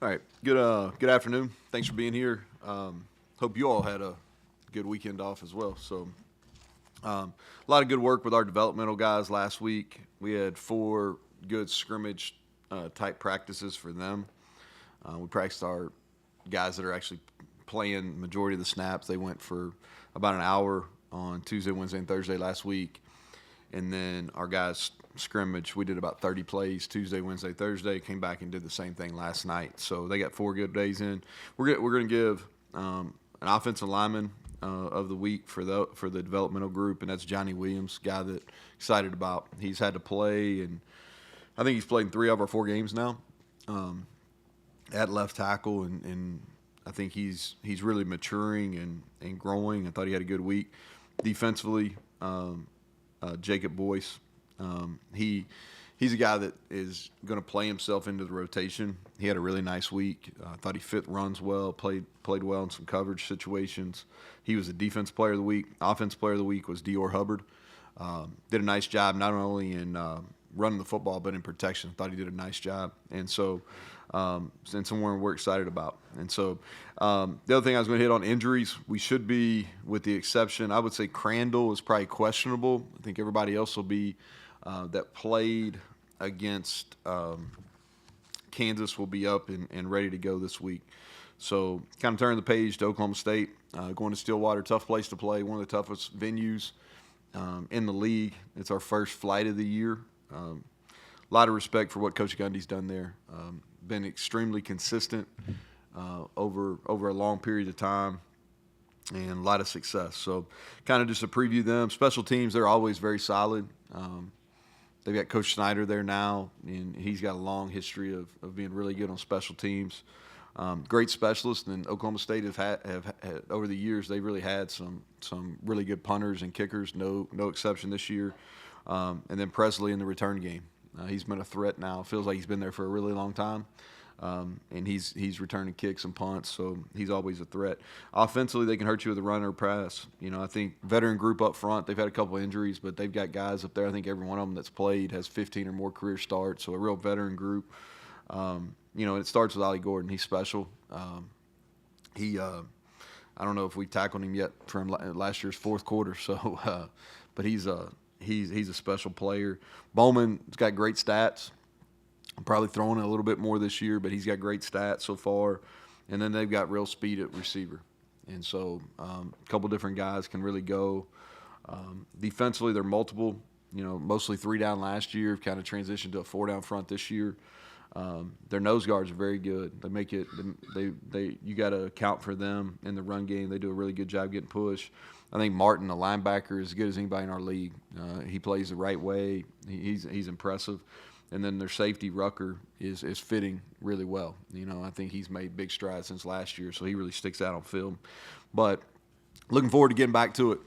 All right. Good afternoon. Thanks for being here. Hope you all had a good weekend off as well. A lot of good work with our developmental guys last week. We had 4 good scrimmage type practices for them. We practiced our guys that are actually playing majority of the snaps. They went for about an hour on Tuesday, Wednesday, and Thursday last week. And then our guys scrimmage, we did about 30 plays Tuesday, Wednesday, Thursday. Came back and did the same thing last night. So they got 4 good days in. We're going to give an offensive lineman of the week for the developmental group, and that's Johnny Williams, guy that excited about. He's had to play, and I think he's played in 3 of our 4 games now at left tackle, and I think he's really maturing and growing. I thought he had a good week. Defensively, Jacob Boyce, he's a guy that is going to play himself into the rotation. He had a really nice week. I thought he fit runs well, played well in some coverage situations. He was the defense player of the week. Offense player of the week was Dior Hubbard. Did a nice job not only in running the football but in protection. I thought he did a nice job, and someone we're excited about. And so the other thing I was going to hit on injuries, we should be, with the exception, I would say Crandall is probably questionable. I think everybody else will be that played against Kansas will be up and ready to go this week. So kind of turning the page to Oklahoma State, going to Stillwater, tough place to play, one of the toughest venues in the league. It's our first flight of the year. A lot of respect for what Coach Gundy's done there. Been extremely consistent over a long period of time, and a lot of success. So kind of just to preview them. Special teams, they're always very solid. They've got Coach Snyder there now, and he's got a long history of being really good on special teams. Great specialists, and Oklahoma State have had over the years. They've really had some really good punters and kickers. No exception this year. And then Presley in the return game. He's been a threat now. Feels like he's been there for a really long time. And he's returning kicks and punts, so he's always a threat. Offensively, they can hurt you with a run or pass. I think veteran group up front, they've had a couple of injuries, but they've got guys up there. I think every one of them that's played has 15 or more career starts, so a real veteran group. And it starts with Ollie Gordon. He's special. I don't know if we tackled him yet from last year's fourth quarter, so but he's a special player. Bowman's got great stats. I'm probably throwing it a little bit more this year, but he's got great stats so far. And then they've got real speed at receiver. And so a couple different guys can really go. Defensively, they're multiple. Mostly 3 down last year, kind of transitioned to a 4 down front this year. Their nose guards are very good. They make it. You got to account for them in the run game. They do a really good job getting push. I think Martin, the linebacker, is as good as anybody in our league. He plays the right way. He's impressive. And then their safety, Rucker, is fitting really well. I think he's made big strides since last year, so he really sticks out on film. But looking forward to getting back to it.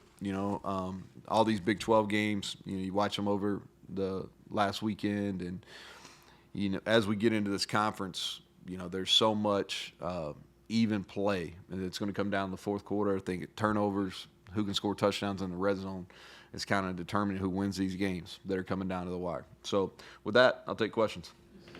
All these Big 12 games, you watch them over the last weekend, and as we get into this conference, there's so much even play, and it's going to come down to the fourth quarter. I think turnovers, who can score touchdowns in the red zone, is kind of determining who wins these games that are coming down to the wire. So with that, I'll take questions.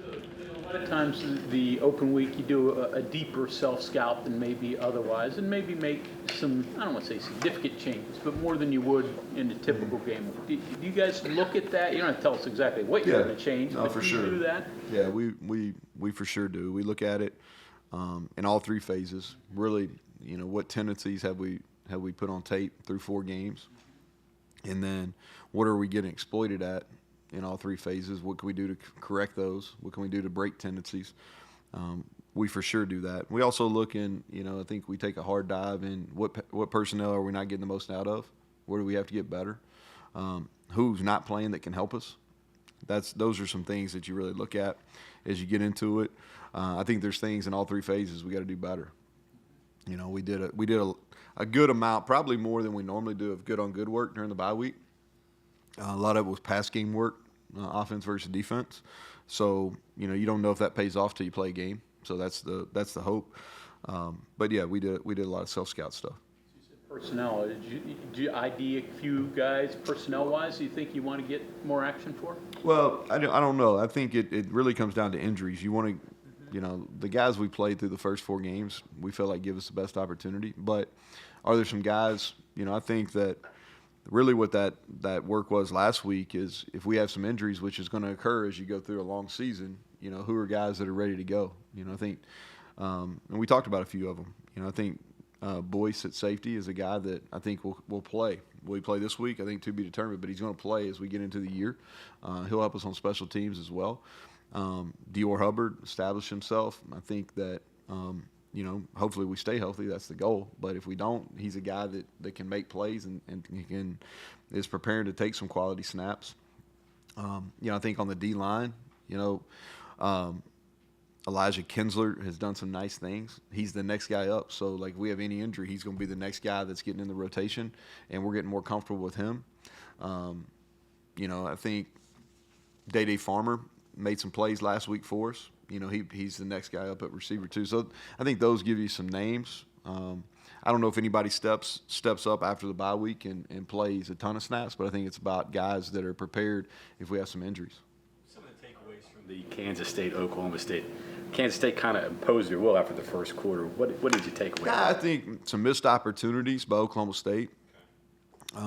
A lot of times the open week you do a deeper self-scout than maybe otherwise, and maybe make some, I don't want to say significant changes, but more than you would in a typical game. Do you guys look at that? You don't have to tell us exactly what you're going to change, but for do sure. You do that? Yeah, we for sure do. We look at it in all 3 phases. Really, what tendencies have we put on tape through 4 games? And then what are we getting exploited at in all 3 phases? What can we do to correct those? What can we do to break tendencies? We for sure do that. We also look in, I think we take a hard dive in what personnel are we not getting the most out of? Where do we have to get better? Who's not playing that can help us? Those are some things that you really look at as you get into it. I think there's things in all 3 phases we got to do better. We did a good amount, probably more than we normally do, of good on good work during the bye week. A lot of it was pass game work, offense versus defense. So you don't know if that pays off till you play a game. So that's the hope. But yeah, we did a lot of self-scout stuff. Personnel. Did you ID a few guys personnel-wise you think you want to get more action for? Well, I don't know. I think it really comes down to injuries. You want to You know, the guys we played through the first 4 games, we felt like give us the best opportunity. But are there some guys, you know, I think that really what that work was last week is if we have some injuries, which is going to occur as you go through a long season, you know, who are guys that are ready to go? You know, I think, and we talked about a few of them. You know, I think Boyce at safety is a guy that I think will play. Will he play this week? I think to be determined, but he's going to play as we get into the year. He'll help us on special teams as well. Dior Hubbard established himself. I think that, you know, hopefully we stay healthy. That's the goal. But if we don't, he's a guy that can make plays and he is preparing to take some quality snaps. You know, I think on the D-line, you know, Elijah Kinsler has done some nice things. He's the next guy up. So, like, if we have any injury, he's going to be the next guy that's getting in the rotation, and we're getting more comfortable with him. You know, I think Day Farmer made some plays last week for us. You know, he's the next guy up at receiver too. So I think those give you some names. I don't know if anybody steps up after the bye week and plays a ton of snaps, but I think it's about guys that are prepared if we have some injuries. Some of the takeaways from the Kansas State, Oklahoma State. Kansas State kind of imposed their will after the first quarter. What did you take away? I think some missed opportunities by Oklahoma State.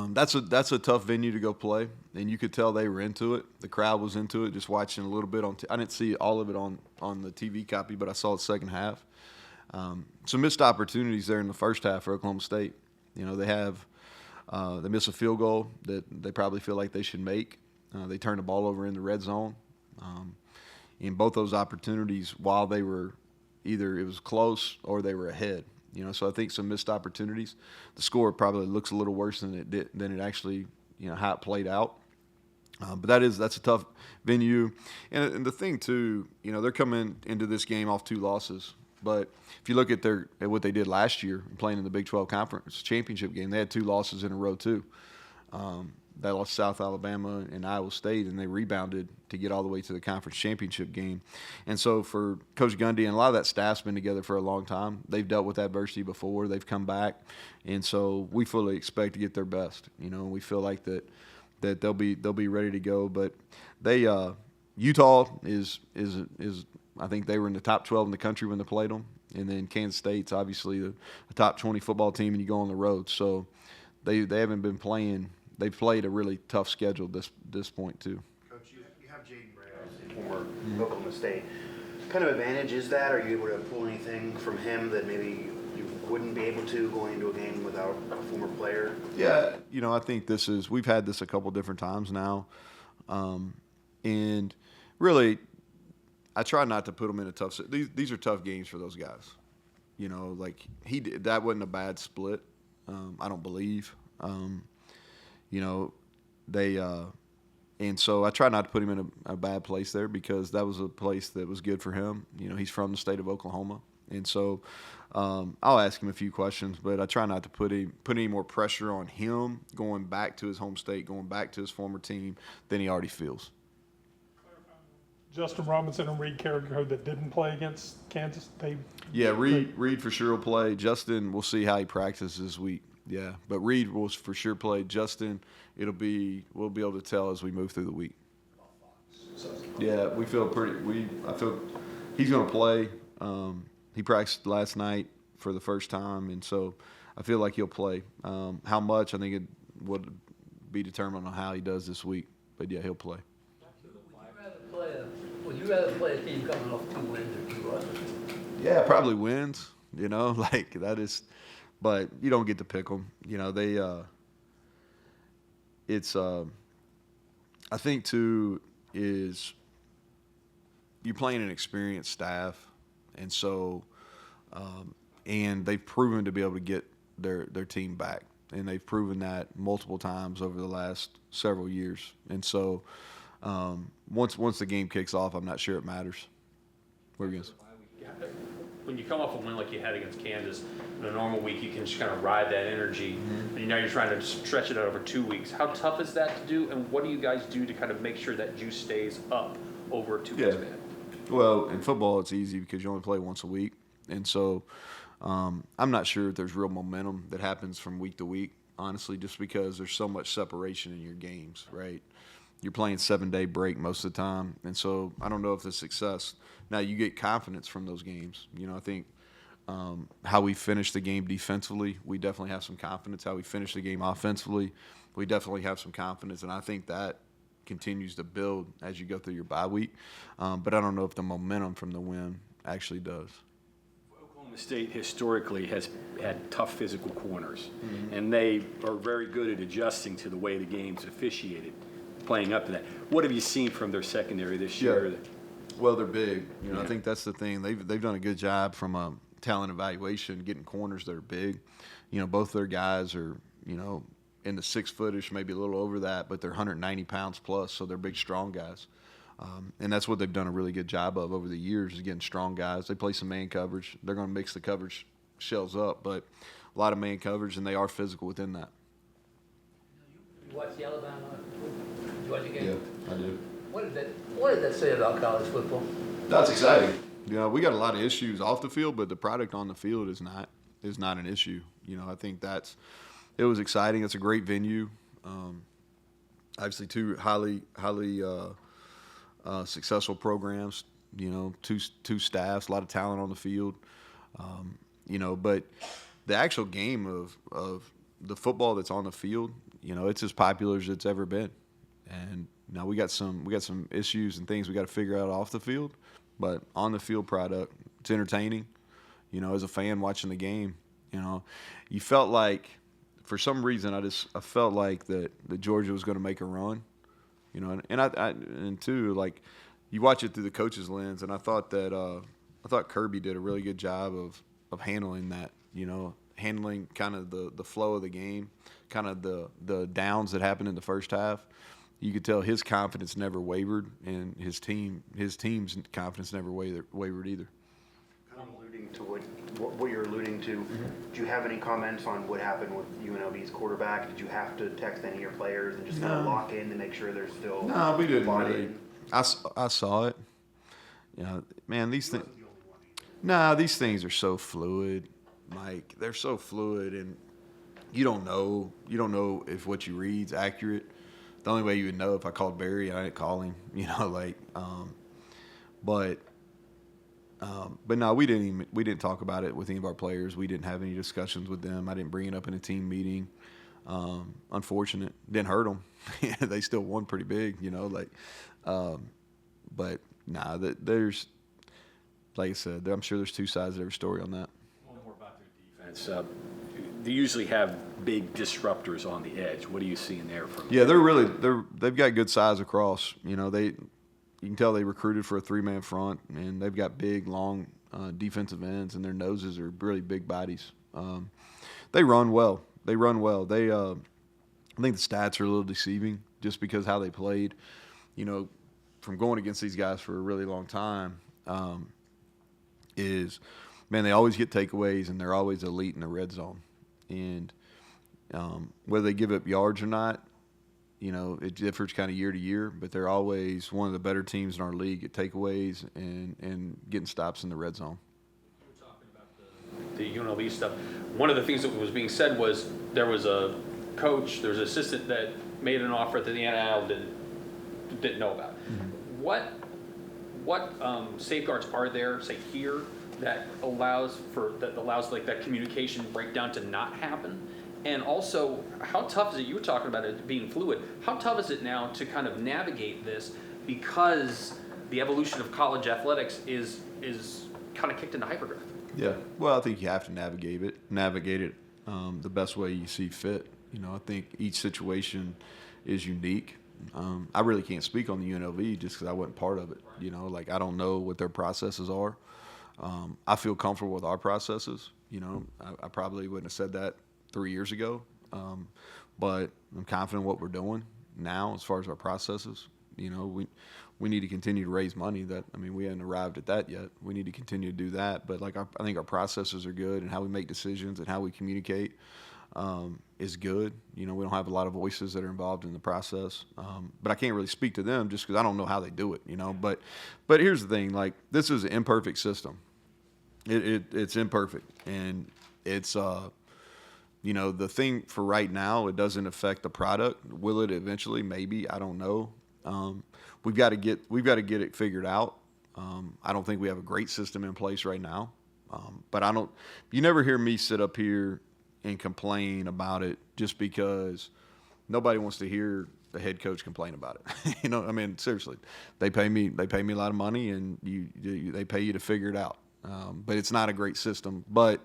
That's a tough venue to go play, and you could tell they were into it. The crowd was into it. Just watching a little bit I didn't see all of it on the TV copy, but I saw the second half. Some missed opportunities there in the first half for Oklahoma State. You know, they miss a field goal that they probably feel like they should make. They turned the ball over in the red zone. In both those opportunities, while they were either it was close or they were ahead. You know, so I think some missed opportunities. The score probably looks a little worse than it actually, you know, how it played out. But that's a tough venue, and the thing too, you know, they're coming into this game off 2 losses. But if you look at what they did last year, playing in the Big 12 Conference Championship game, they had 2 losses in a row too. They lost South Alabama and Iowa State, and they rebounded to get all the way to the conference championship game. And so for Coach Gundy, and a lot of that staff's been together for a long time. They've dealt with adversity before. They've come back. And so we fully expect to get their best. You know, we feel like that they'll be ready to go. But they Utah is I think they were in the top 12 in the country when they played them. And then Kansas State's obviously the top 20 football team, and you go on the road. So they haven't been playing. They've played a really tough schedule this point too. Coach, you have Jaden Bray, former Oklahoma State. What kind of advantage is that? Are you able to pull anything from him that maybe you wouldn't be able to going into a game without a former player? Yeah, you know, I think we've had this a couple different times now, and really, I try not to put them in a tough. These are tough games for those guys. You know, like that wasn't a bad split. I don't believe. You know, and so I try not to put him in a bad place there because that was a place that was good for him. You know, he's from the state of Oklahoma. And so I'll ask him a few questions, but I try not to put any more pressure on him going back to his home state, going back to his former team than he already feels. Justin Robinson and Reed Carrico that didn't play against Kansas. Reed for sure will play. Justin, we'll see how he practices this week. Yeah, but Reed will for sure play. Justin, we'll be able to tell as we move through the week. Yeah, I feel he's going to play. He practiced last night for the first time, and so I feel like he'll play. How much, I think it would be determined on how he does this week. But yeah, he'll play. Would you rather play a team coming off 2 wins or 2 losses? Yeah, probably wins. You know, like that is. But you don't get to pick them. You know, I think, too, is you're playing an experienced staff. And so, and they've proven to be able to get their team back. And they've proven that multiple times over the last several years. And so, once the game kicks off, I'm not sure it matters. What are you going to say? When you come off a win like you had against Kansas, in a normal week you can just kind of ride that energy, and now you're trying to stretch it out over 2 weeks. How tough is that to do, and what do you guys do to kind of make sure that juice stays up over a 2 week span? Well, in football it's easy because you only play once a week, and so I'm not sure if there's real momentum that happens from week to week, honestly, just because there's so much separation in your games, right? you're playing 7-day break most of the time, and so I don't know if the success. Now you get confidence from those games. I think how we finish the game defensively, we definitely have some confidence. How we finish the game offensively, we definitely have some confidence, and I think that continues to build as you go through your bye week. But I don't know if the momentum from the win actually does. Oklahoma State historically has had tough physical corners, and they are very good at adjusting to the way the game's officiated, playing up to that. What have you seen from their secondary this year? Well, they're big. I think that's the thing. They've done a good job from a talent evaluation, getting corners that are big. Both their guys are, in the 6-footish, maybe a little over that, but they're 190 pounds plus, so they're big, strong guys. And that's what they've done a really good job of over the years, is getting strong guys. They play some man coverage. They're going to mix the coverage shells up, but a lot of man coverage, and they are physical within that. You watch the Alabama? Did you watch the game? I do. What did that say about college football? That's exciting. We got a lot of issues off the field, but the product on the field is not an issue. I think it was exciting. It's a great venue. Obviously, two highly successful programs. Two staffs, a lot of talent on the field. But the actual game of the football that's on the field, it's as popular as it's ever been. And now we got some issues and things we got to figure out off the field, but on the field product, it's entertaining. As a fan watching the game, you felt like, for some reason, I felt like that Georgia was going to make a run, and too, like, you watch it through the coach's lens, and I thought Kirby did a really good job of handling that, handling kind of the flow of the game, kind of the downs that happened in the first half. You could tell his confidence never wavered, and his team's confidence never wavered either. Kind of alluding to what you're alluding to, do you have any comments on what happened with UNLV's quarterback? Did you have to text any of your players and just kind of lock in to make sure they're still? No, we didn't bought really. in? I saw it. Man, these things. These things are so fluid, Mike. They're so fluid, and you don't know if what you read's accurate. The only way you would know if I called Barry and I didn't call him, but no, we didn't talk about it with any of our players. We didn't have any discussions with them. I didn't bring it up in a team meeting. Unfortunate, didn't hurt them. They still won pretty big, but nah, there's, like I said, I'm sure there's two sides to every story on that. One more about their defense. They usually have big disruptors on the edge. What are you seeing there from? Yeah, they've got good size across. You can tell they recruited for a 3-man front, and they've got big, long defensive ends, and their noses are really big bodies. They run well. They, I think the stats are a little deceiving just because how they played. From going against these guys for a really long time, they always get takeaways, and they're always elite in the red zone. And whether they give up yards or not, it differs kind of year to year, but they're always one of the better teams in our league at takeaways and getting stops in the red zone. We're talking about the UNLV stuff. One of the things that was being said was there was a coach, there was an assistant that made an offer that the NIL didn't know about. Mm-hmm. What safeguards are there, say here, that allows like that communication breakdown to not happen? And also, how tough is it? You were talking about it being fluid. How tough is it now to kind of navigate this, because the evolution of college athletics is kind of kicked into hyperdrive? Yeah, well, I think you have to navigate it the best way you see fit. I think each situation is unique. I really can't speak on the UNLV just because I wasn't part of it. I don't know what their processes are. I feel comfortable with our processes. I probably wouldn't have said that 3 years ago, but I'm confident in what we're doing now as far as our processes. We need to continue to raise money. We haven't arrived at that yet. We need to continue to do that. But I think our processes are good, and how we make decisions and how we communicate is good. We don't have a lot of voices that are involved in the process, but I can't really speak to them just because I don't know how they do it. But here's the thing: this is an imperfect system. It's imperfect, and it's the thing for right now. It doesn't affect the product. Will it eventually? Maybe. I don't know. We've got to get it figured out. I don't think we have a great system in place right now, but you never hear me sit up here and complain about it just because nobody wants to hear the head coach complain about it. I mean, seriously, they pay me a lot of money, and they pay you to figure it out. But it's not a great system, but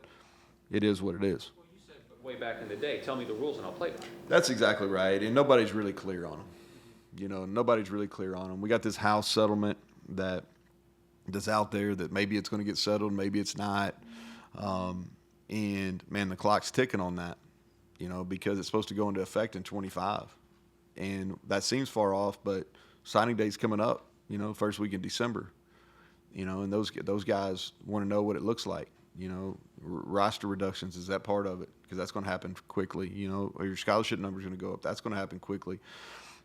it is what it is. Well, you said way back in the day, tell me the rules and I'll play them. That's exactly right, and nobody's really clear on them. Nobody's really clear on them. We got this house settlement that's out there that maybe it's going to get settled, maybe it's not. And man, the clock's ticking on that, because it's supposed to go into effect in 25, and that seems far off. But signing day's coming up, first week in December, and those guys want to know what it looks like. Roster reductions, is that part of it? Because that's going to happen quickly. Or your scholarship number's going to go up. That's going to happen quickly.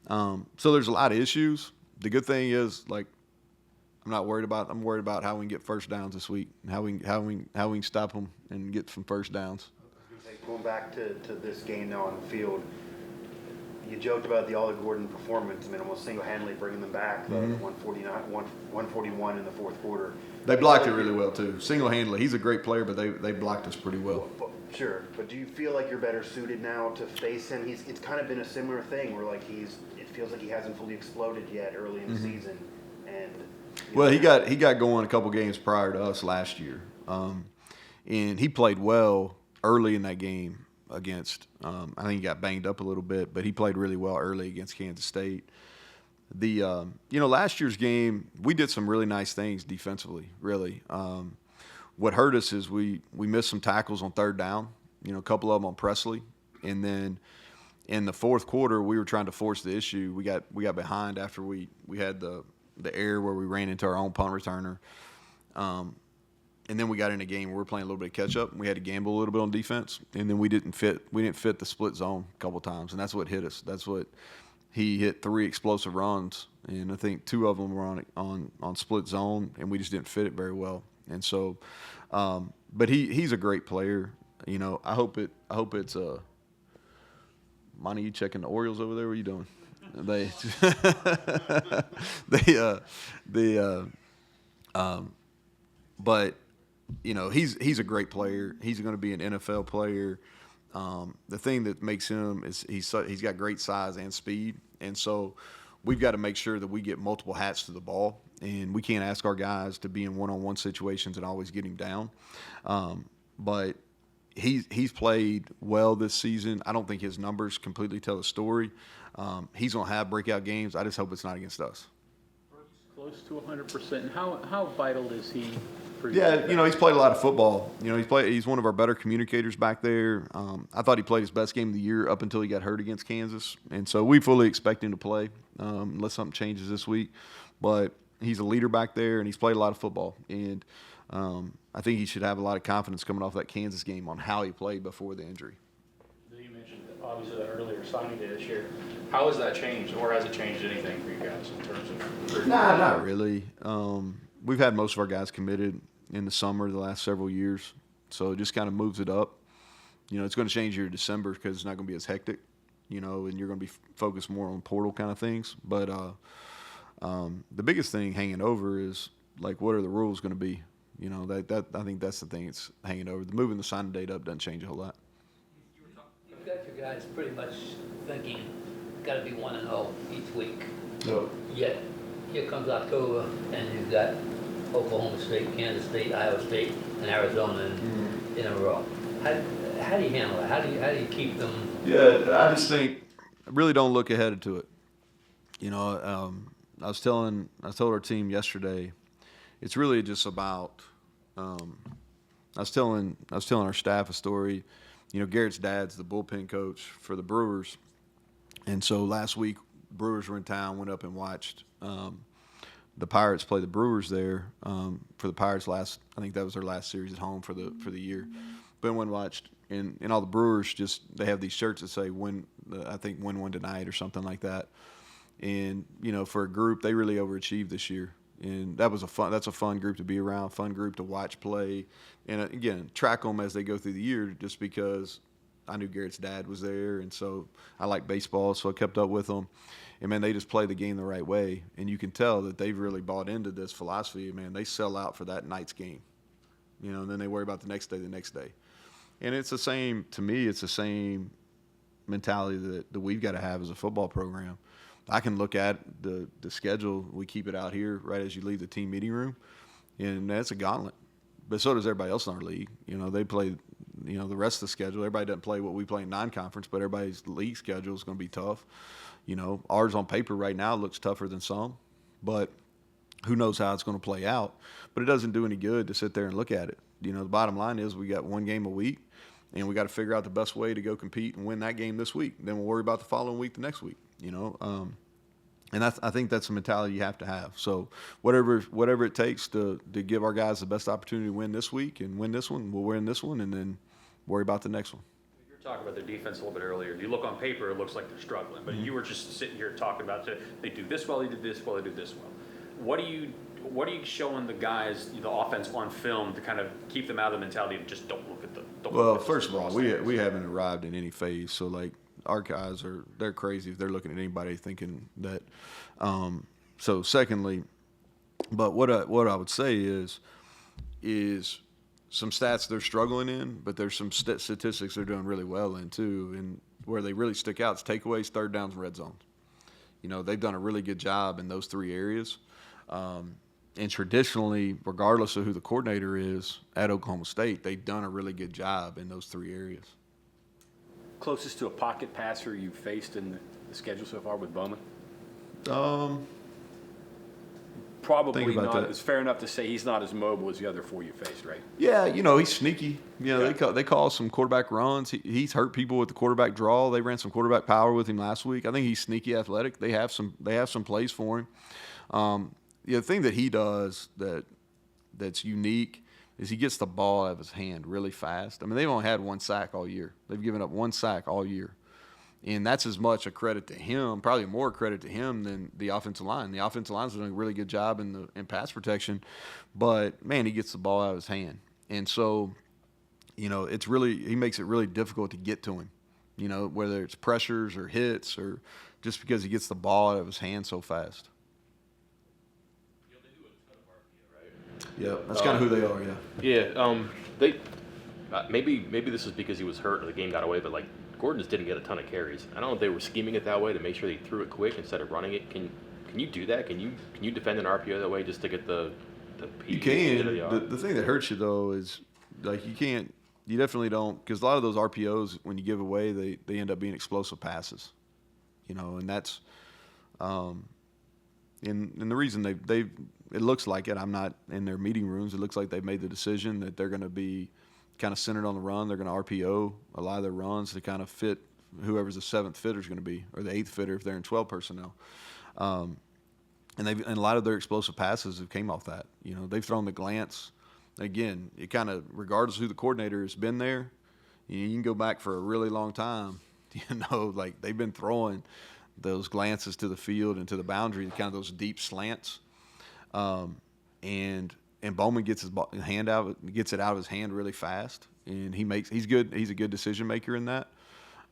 So there's a lot of issues. The good thing is, I'm worried about how we can get first downs this week, and how we can stop them and get some first downs. Going back to this game now on the field, you joked about the Ollie Gordon performance. I mean, almost single-handedly bringing them back, the 141 in the fourth quarter. They blocked it really well too, single-handedly. He's a great player, but they blocked us pretty well. Sure, but do you feel like you're better suited now to face him? It's kind of been a similar thing where it feels like he hasn't fully exploded yet early in the season, and. Well, he got going a couple games prior to us last year, and he played well early in that game against. I think he got banged up a little bit, but he played really well early against Kansas State. Last year's game, we did some really nice things defensively. Really, what hurt us is we missed some tackles on third down. A couple of them on Presley, and then in the fourth quarter, we were trying to force the issue. We got behind after we had the error where we ran into our own punt returner. And then we got in a game where we were playing a little bit of catch up, and we had to gamble a little bit on defense. And then we didn't fit the split zone a couple times, and that's what hit us. That's what he hit 3 explosive runs, and I think 2 of them were on split zone, and we just didn't fit it very well. And so, but he's a great player. I hope it's Monty, you checking the Orioles over there? What are you doing? But he's a great player. He's going to be an NFL player. The thing that makes him is he's got great size and speed, and so we've got to make sure that we get multiple hats to the ball, and we can't ask our guys to be in one-on-one situations and always get him down. But he's played well this season. I don't think his numbers completely tell the story. He's going to have breakout games. I just hope it's not against us. Close to 100%. How vital is he for you? Yeah, he's played a lot of football. He's one of our better communicators back there. I thought he played his best game of the year up until he got hurt against Kansas. And so we fully expect him to play unless something changes this week. But he's a leader back there, and he's played a lot of football. And I think he should have a lot of confidence coming off that Kansas game on how he played before the injury. You mentioned obviously that earlier signing day this year. How has that changed, or has it changed anything for you guys in terms of? Not really. We've had most of our guys committed in the summer the last several years, so it just kind of moves it up. It's going to change your December because it's not going to be as hectic, and you're going to be focused more on portal kind of things. But the biggest thing hanging over is what are the rules going to be? That I think that's the thing that's hanging over. Moving the signing date up doesn't change a whole lot. You've got your guys pretty much thinking, got to be 1-0 each week. No. Yet, here comes October, and you've got Oklahoma State, Kansas State, Iowa State, and Arizona in a row. How do you handle that? How do you keep them? Yeah, I just think I really don't look ahead to it. I told our team yesterday, it's really just about. I was telling our staff a story. Garrett's dad's the bullpen coach for the Brewers, and so last week Brewers were in town. Went up and watched the Pirates play the Brewers there for the Pirates last. I think that was their last series at home for the year. But went and watched, and all the Brewers they have these shirts that say win one tonight or something like that. And for a group, they really overachieved this year. And that's a fun group to be around, fun group to watch play, and again track them as they go through the year. Just because I knew Garrett's dad was there, and so I like baseball, so I kept up with them. And, man, they just play the game the right way. And you can tell that they've really bought into this philosophy. Man, they sell out for that night's game, and then they worry about the next day. And it's the same, to me, it's the same mentality that we've got to have as a football program. I can look at the schedule. We keep it out here right as you leave the team meeting room, and that's a gauntlet. But so does everybody else in our league. They play, the rest of the schedule. Everybody doesn't play what we play in non-conference, but everybody's league schedule is going to be tough. Ours on paper right now looks tougher than some, but who knows how it's going to play out. But it doesn't do any good to sit there and look at it. The bottom line is we got one game a week, and we got to figure out the best way to go compete and win that game this week. Then we'll worry about the following week the next week, And I think that's a mentality you have to have. So whatever it takes to give our guys the best opportunity to win this week and win this one, we'll win this one and then worry about the next one. You were talking about their defense a little bit earlier. You look on paper, it looks like they're struggling, but you were just sitting here talking about they do this well, they do this well, they do this well. What are you showing the guys, the offense on film to kind of keep them out of the mentality of just don't look at the. First of all, we haven't arrived in any phase, so like. Our guys they're crazy if they're looking at anybody thinking that. So secondly, but what I would say is some stats they're struggling in, but there's some statistics they're doing really well in too. And where they really stick out is takeaways, third downs, and red zones. They've done a really good job in those three areas. And traditionally, regardless of who the coordinator is at Oklahoma State, they've done a really good job in those three areas. Closest to a pocket passer you've faced in the schedule so far with Bowman? Probably not. That. It's fair enough to say he's not as mobile as the other four you faced, right? Yeah, he's sneaky. They call some quarterback runs. He's hurt people with the quarterback draw. They ran some quarterback power with him last week. I think he's sneaky athletic. They have some plays for him. The thing that he does that's unique is he gets the ball out of his hand really fast. I mean, they've only had one sack all year. They've given up one sack all year. And that's as much a credit to him, probably more credit to him than the offensive line. The offensive line's doing a really good job in pass protection. But, man, he gets the ball out of his hand. And so, he makes it really difficult to get to him, whether it's pressures or hits or just because he gets the ball out of his hand so fast. Yeah, that's kind of who they are. Yeah. Yeah. Maybe this is because he was hurt or the game got away, but like Gordon just didn't get a ton of carries. I don't know if they were scheming it that way to make sure they threw it quick instead of running it. Can you do that? Can you defend an RPO that way just to get the You can. The thing that hurts you though is like you can't. You definitely don't, because a lot of those RPOs when you give away they end up being explosive passes, and that's and the reason they've it looks like it. I'm not in their meeting rooms. It looks like they've made the decision that they're going to be kind of centered on the run. They're going to RPO a lot of their runs to kind of fit whoever's the seventh fitter is going to be, or the eighth fitter if they're in 12 personnel. And a lot of their explosive passes have came off that. They've thrown the glance. Again, it kind of, regardless of who the coordinator has been there, you can go back for a really long time. Like they've been throwing those glances to the field and to the boundary, kind of those deep slants. And Bowman gets his gets it out of his hand really fast, and he's good. He's a good decision maker in that.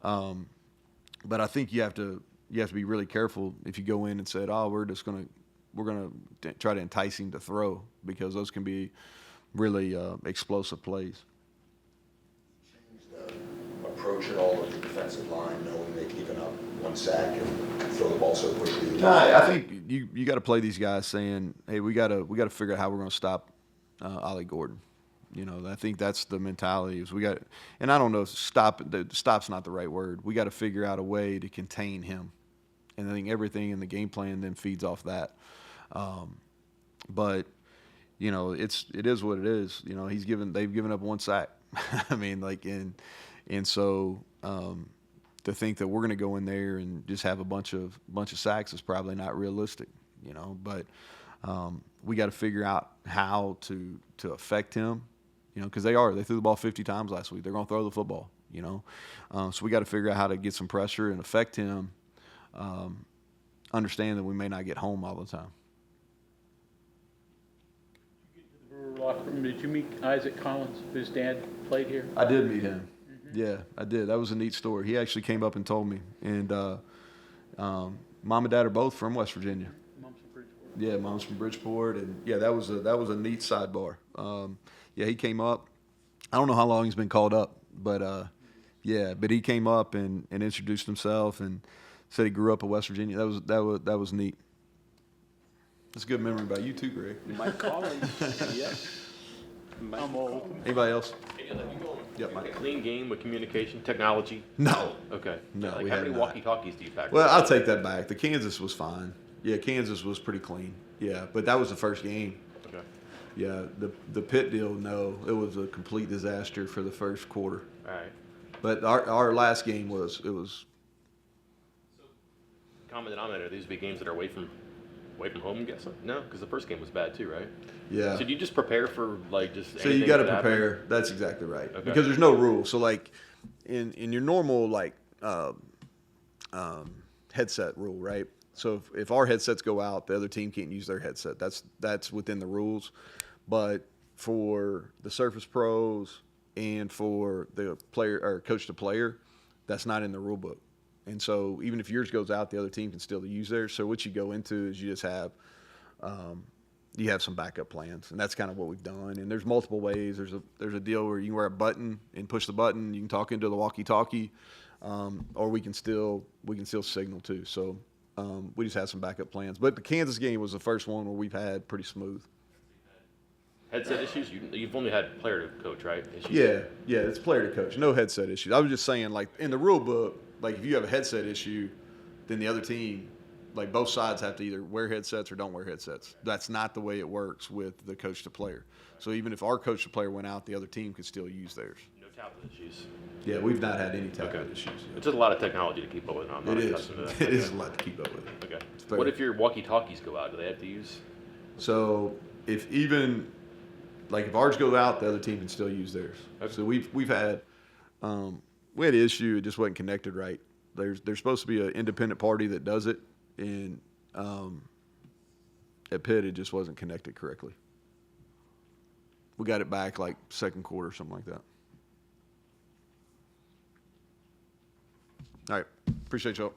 But I think you have to be really careful if you go in and said, "Oh, we're gonna try to entice him to throw," because those can be really explosive plays. Change the approach at all of the defensive line, knowing they've given up one sack and throw the ball so quickly? No, I think you got to play these guys saying, "Hey, we got to figure out how we're going to stop Ollie Gordon." I think that's the mentality. Is we got, and I don't know, stop's not the right word. We got to figure out a way to contain him, and I think everything in the game plan then feeds off that. But it is what it is. They've given up one sack. I mean, and so to think that we're going to go in there and just have a bunch of sacks is probably not realistic. But we got to figure out how to affect him. Because they threw the ball 50 times last week. They're going to throw the football. So we got to figure out how to get some pressure and affect him. Understand that we may not get home all the time. Locker room. Did you meet Isaac Collins, whose dad played here? I did meet him. Yeah, I did. That was a neat story. He actually came up and told me. And mom and dad are both from West Virginia. Mom's from Bridgeport. Yeah, mom's from Bridgeport, and yeah, that was a neat sidebar. Yeah, he came up. I don't know how long he's been called up, but yeah, but he came up and introduced himself and said he grew up in West Virginia. That was neat. That's a good memory about you too, Greg. Mike Collins, yeah. I'm old. Anybody else? Yep. A clean game with communication, technology. No. Okay. No, Like we how have many not. walkie-talkies do you pack? Well, I'll take that back. The Kansas was fine. Yeah, Kansas was pretty clean. Yeah, but that was the first game. Okay. Yeah, the Pitt deal, no, it was a complete disaster for the first quarter. All right. But our last game was Common denominator. These would be games that are away from home. I'm guessing. No, because the first game was bad too, right? yeah. So do you just prepare for like just? So you anything got to that could happen? prepare. That's exactly right. Okay. Because there's no rules. So like in your normal like headset rule, right? So if our headsets go out, the other team can't use their headset. That's within the rules. But for the Surface Pros and for the player or coach to player, that's not in the rule book. And so even if yours goes out, the other team can still use theirs. So what you go into is you just have you have some backup plans, and that's kind of what we've done. And there's multiple ways. There's a deal where you can wear a button and push the button. You can talk into the walkie-talkie, or we can still signal too. So we just have some backup plans. But the Kansas game was the first one where we've had pretty smooth. Headset issues? You've only had player to coach, right? Issues? Yeah, it's player to coach. No headset issues. I was just saying, like in the rule book, like if you have a headset issue, then the other team, like both sides have to either wear headsets or don't wear headsets. That's not the way it works with the coach to player. So even if our coach to player went out, the other team could still use theirs. No tablet issues. Yeah, we've not had any tablet Okay. issues. It's just a lot of technology to keep up with. I'm not It is. accustomed to that. It is Okay. a lot to keep up with. Okay. fair. What if your walkie-talkies go out? Do they have to use? So if even like if ours go out, the other team can still use theirs. Okay. So we had an issue. It just wasn't connected right. There's supposed to be an independent party that does it, and at Pitt it just wasn't connected correctly. We got it back like second quarter, something like that. All right, appreciate y'all.